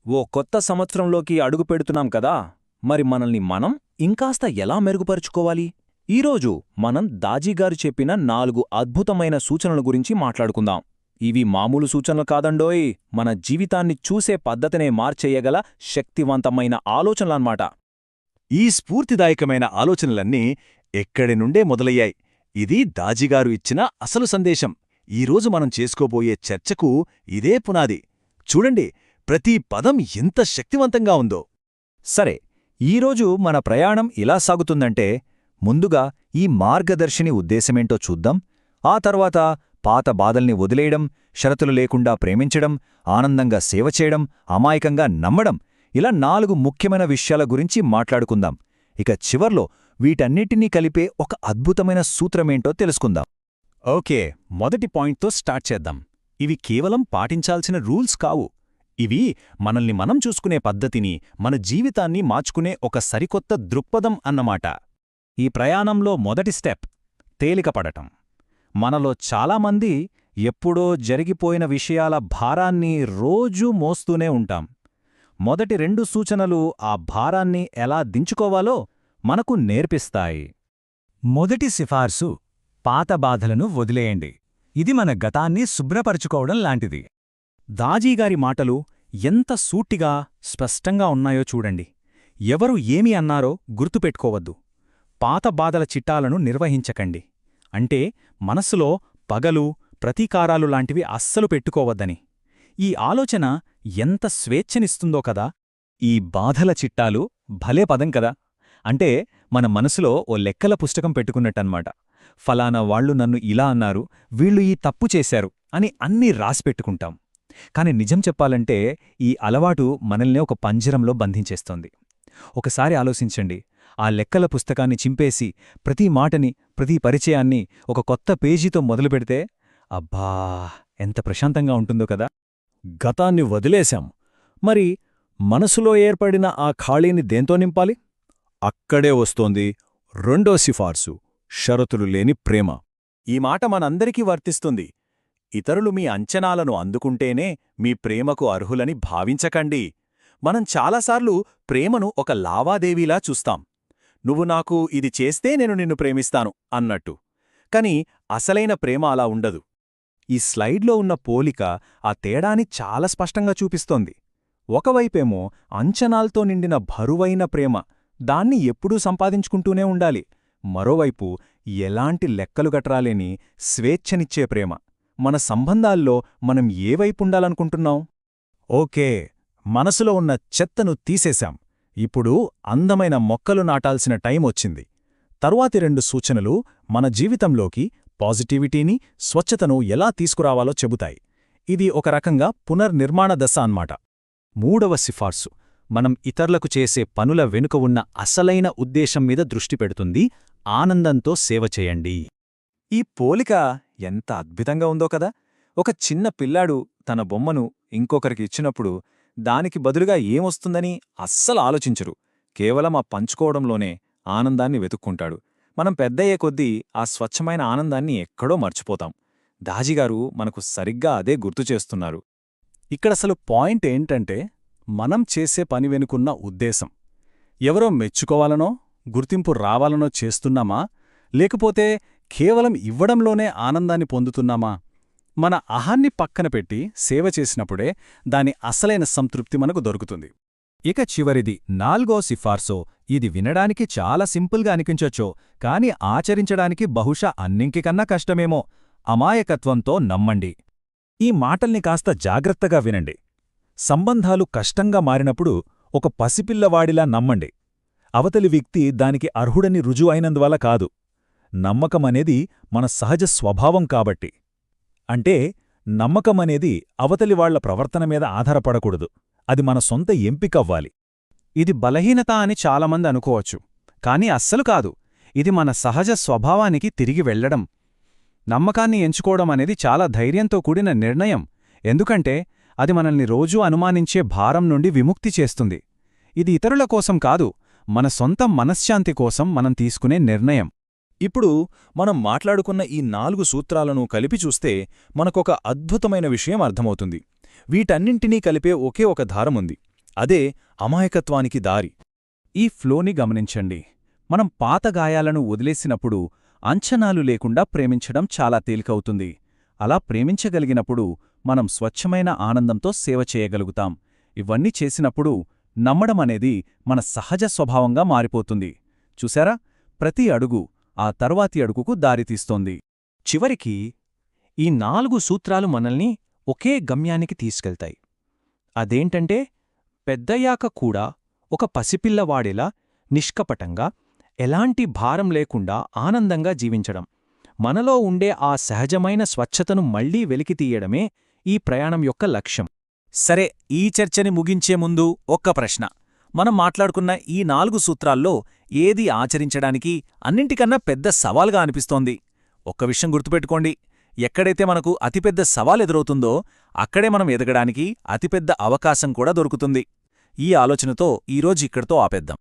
ఓ కొత్త సంవత్సరంలోకి అడుగుపెడుతున్నాం కదా, మరి మనల్ని మనం ఇంకాస్త ఎలా మెరుగుపరుచుకోవాలి? ఈరోజు మనం దాజీగారు చెప్పిన 4 అద్భుతమైన సూచనల గురించి మాట్లాడుకుందాం. ఇవి మామూలు సూచనలు కాదండోయ్, మన జీవితాన్ని చూసే పద్ధతినే మార్చేయగల శక్తివంతమైన ఆలోచనలన్నమాట. ఈ స్ఫూర్తిదాయకమైన ఆలోచనలన్నీ ఎక్కడి నుండే మొదలయ్యాయి. ఇది దాజిగారు ఇచ్చిన అసలు సందేశం. ఈరోజు మనం చేసుకోబోయే చర్చకు ఇదే పునాది. చూడండి, ప్రతి పదం ఎంత శక్తివంతంగా ఉందో. సరే, ఈరోజు మన ప్రయాణం ఇలా సాగుతుందంటే, ముందుగా ఈ మార్గదర్శిని ఉద్దేశమేంటో చూద్దాం. ఆ తర్వాత పాత బాధల్ని వదిలేయడం, షరతులు లేకుండా ప్రేమించడం, ఆనందంగా సేవ చేయడం, అమాయకంగా నమ్మడం, ఇలా 4 ముఖ్యమైన విషయాల గురించి మాట్లాడుకుందాం. ఇక చివర్లో వీటన్నిటినీ కలిపే ఒక అద్భుతమైన సూత్రమేంటో తెలుసుకుందాం. ఓకే, మొదటి పాయింట్తో స్టార్ట్ చేద్దాం. ఇవి కేవలం పాటించాల్సిన రూల్స్ కావు. ఇవి మనల్ని మనం చూసుకునే పద్ధతిని, మన జీవితాన్ని మార్చుకునే ఒక సరికొత్త దృక్పథం అన్నమాట. ఈ ప్రయాణంలో మొదటి స్టెప్ తేలికపడటం. మనలో చాలామంది ఎప్పుడో జరిగిపోయిన విషయాల భారాన్ని రోజూ మోస్తూనే ఉంటాం. మొదటి 2 సూచనలు ఆ భారాన్ని ఎలా దించుకోవాలో మనకు నేర్పిస్తాయి. మొదటి సిఫార్సు, పాత బాధలను వదిలేయండి. ఇది మన గతాన్ని శుభ్రపరుచుకోవడం లాంటిది. దాజీగారి మాటలు ఎంత సూటిగా, స్పష్టంగా ఉన్నాయో చూడండి. ఎవరు ఏమి అన్నారో గుర్తుపెట్టుకోవద్దు. పాత బాధల చిట్టాలను నిర్వహించకండి. అంటే మనస్సులో పగలు, ప్రతీకారాలు లాంటివి అస్సలు పెట్టుకోవద్దని. ఈ ఆలోచన ఎంత స్వేచ్ఛనిస్తుందో కదా. ఈ బాధల చిట్టాలు భలే పదం కదా. అంటే మన మనసులో ఓ లెక్కల పుస్తకం పెట్టుకున్నట్టన్మాట. ఫలానా వాళ్లు నన్ను ఇలా అన్నారు, వీళ్ళు ఈ తప్పు చేశారు అని అన్నీ రాసిపెట్టుకుంటాం. కాని నిజం చెప్పాలంటే ఈ అలవాటు మనల్నే ఒక పంజరంలో బంధించేస్తోంది. ఒకసారి ఆలోచించండి, ఆ లెక్కల పుస్తకాన్ని చింపేసి ప్రతి మాటని, ప్రతి పరిచయాన్ని ఒక కొత్త పేజీతో మొదలుపెడితే అబ్బా, ఎంత ప్రశాంతంగా ఉంటుందో కదా. గతాన్ని వదిలేశాం. మరి మనసులో ఏర్పడిన ఆ ఖాళీని దేంతో నింపాలి? అక్కడే వస్తోంది రెండో సిఫార్సు, షరతులు లేని ప్రేమ. ఈ మాట మనందరికీ వర్తిస్తుంది. ఇతరులు మీ అంచనాలను అందుకుంటేనే మీ ప్రేమకు అర్హులని భావించకండి. మనం చాలాసార్లు ప్రేమను ఒక లావాదేవీలా చూస్తాం. నువ్వు నాకు ఇది చేస్తే నేను నిన్ను ప్రేమిస్తాను అన్నట్టు. కాని అసలైన ప్రేమ అలా ఉండదు. ఈ స్లైడ్లో ఉన్న పోలిక ఆ తేడాని చాలా స్పష్టంగా చూపిస్తోంది. ఒకవైపేమో అంచనాల్తో నిండిన బరువైన ప్రేమ, దాన్ని ఎప్పుడూ సంపాదించుకుంటూనే ఉండాలి. మరోవైపు ఎలాంటి లెక్కలు గట్రాలేని స్వేచ్ఛనిచ్చే ప్రేమ. మన సంబంధాల్లో మనం ఏ వైపుండాలనుకుంటున్నాం? ఓకే, మనసులో ఉన్న చెత్తను తీసేశాం. ఇప్పుడు అందమైన మొక్కలు నాటాల్సిన టైం వచ్చింది. తరువాతి 2 సూచనలు మన జీవితంలోకి పాజిటివిటీని, స్వచ్ఛతను ఎలా తీసుకురావాలో చెబుతాయి. ఇది ఒక రకంగా పునర్నిర్మాణ దశ అన్నమాట. 3వ సిఫార్సు మనం ఇతరులకు చేసే పనుల వెనుక ఉన్న అసలైన ఉద్దేశం మీద దృష్టి పెడుతుంది. ఆనందంతో సేవ చేయండి. ఈ పోలిక ఎంత అద్భుతంగా ఉందో కదా. ఒక చిన్న పిల్లాడు తన బొమ్మను ఇంకొకరికి ఇచ్చినప్పుడు దానికి బదులుగా ఏమొస్తుందని అస్సలు ఆలోచించరు. కేవలం ఆ పంచుకోవడంలోనే ఆనందాన్ని వెతుక్కుంటాడు. మనం పెద్దయ్యే కొద్దీ ఆ స్వచ్ఛమైన ఆనందాన్ని ఎక్కడో మర్చిపోతాం. దాజిగారు మనకు సరిగ్గా అదే గుర్తుచేస్తున్నారు. ఇక్కడసలు పాయింట్ ఏంటంటే, మనం చేసే పని వెనుకున్న ఉద్దేశం. ఎవరో మెచ్చుకోవాలనో, గుర్తింపు రావాలనో చేస్తున్నామా, లేకపోతే కేవలం ఇవ్వడంలోనే ఆనందాన్ని పొందుతున్నామా? మన అహాన్ని పక్కన పెట్టి సేవ చేసినప్పుడే దాని అసలైన సంతృప్తి మనకు దొరుకుతుంది. ఇక చివరిది 4వ సిఫార్సో. ఇది వినడానికి చాలా సింపుల్గా అనిపించొచ్చో, కాని ఆచరించడానికి బహుశా అన్నింటికన్నా కష్టమేమో. అమాయకత్వంతో నమ్మండి. ఈ మాటల్ని కాస్త జాగ్రత్తగా వినండి. సంబంధాలు కష్టంగా మారినప్పుడు ఒక పసిపిల్లవాడిలా నమ్మండి. అవతలి వ్యక్తి దానికి అర్హుడని రుజువైనందువల్ల కాదు. నమ్మకమనేది మన సహజ స్వభావం కాబట్టి. అంటే నమ్మకమనేది అవతలివాళ్ల ప్రవర్తన మీద ఆధారపడకూడదు. అది మన సొంత ఎంపికవ్వాలి. ఇది బలహీనత అని చాలామంది అనుకోవచ్చు. కాని అస్సలు కాదు. ఇది మన సహజ స్వభావానికి తిరిగి వెళ్లడం. నమ్మకాన్ని ఎంచుకోవడం అనేది చాలా ధైర్యంతో కూడిన నిర్ణయం. ఎందుకంటే అది మనల్ని రోజూ అనుమానించే భారం నుండి విముక్తి చేస్తుంది. ఇది ఇతరుల కోసం కాదు, మన సొంత మనశ్శాంతి కోసం మనం తీసుకునే నిర్ణయం. ఇప్పుడు మనం మాట్లాడుకున్న ఈ 4 సూత్రాలను కలిపి చూస్తే మనకొక అద్భుతమైన విషయం అర్థమవుతుంది. వీటన్నింటినీ కలిపే ఒకే ఒక దారముంది. అదే అమాయకత్వానికి దారి. ఈ ఫ్లోని గమనించండి. మనం పాత గాయాలను వదిలేసినప్పుడు అంచనాలు లేకుండా ప్రేమించడం చాలా తేలికవుతుంది. అలా ప్రేమించగలిగినప్పుడు మనం స్వచ్ఛమైన ఆనందంతో సేవ చేయగలుగుతాం. ఇవన్నీ చేసినప్పుడు నమ్మడమనేది మన సహజ స్వభావంగా మారిపోతుంది. చూశారా? ప్రతి అడుగు ఆ తర్వాతి అడుగుకు దారితీస్తోంది. చివరికి ఈ 4 సూత్రాలు మనల్ని ఒకే గమ్యానికి తీసుకెళ్తాయి. అదేంటంటే పెద్దయ్యాక కూడా ఒక పసిపిల్లవాడిలా నిష్కపటంగా ఎలాంటి భారం లేకుండా ఆనందంగా జీవించడం. మనలో ఉండే ఆ సహజమైన స్వచ్ఛతను మళ్లీ వెలికితీయడమే ఈ ప్రయాణం యొక్క లక్ష్యం. సరే, ఈ చర్చని ముగించే ముందు ఒక్క ప్రశ్న. మనం మాట్లాడుకున్న ఈ 4 సూత్రాల్లో ఏది ఆచరించడానికి అన్నింటికన్నా పెద్ద సవాల్గా అనిపిస్తోంది? ఒక్క విషయం గుర్తుపెట్టుకోండి, ఎక్కడైతే మనకు అతిపెద్ద సవాలెదురవుతుందో అక్కడే మనం ఎదగడానికి అతిపెద్ద అవకాశం కూడా దొరుకుతుంది. ఈ ఆలోచనతో ఈరోజు ఇక్కడితో ఆపేద్దాం.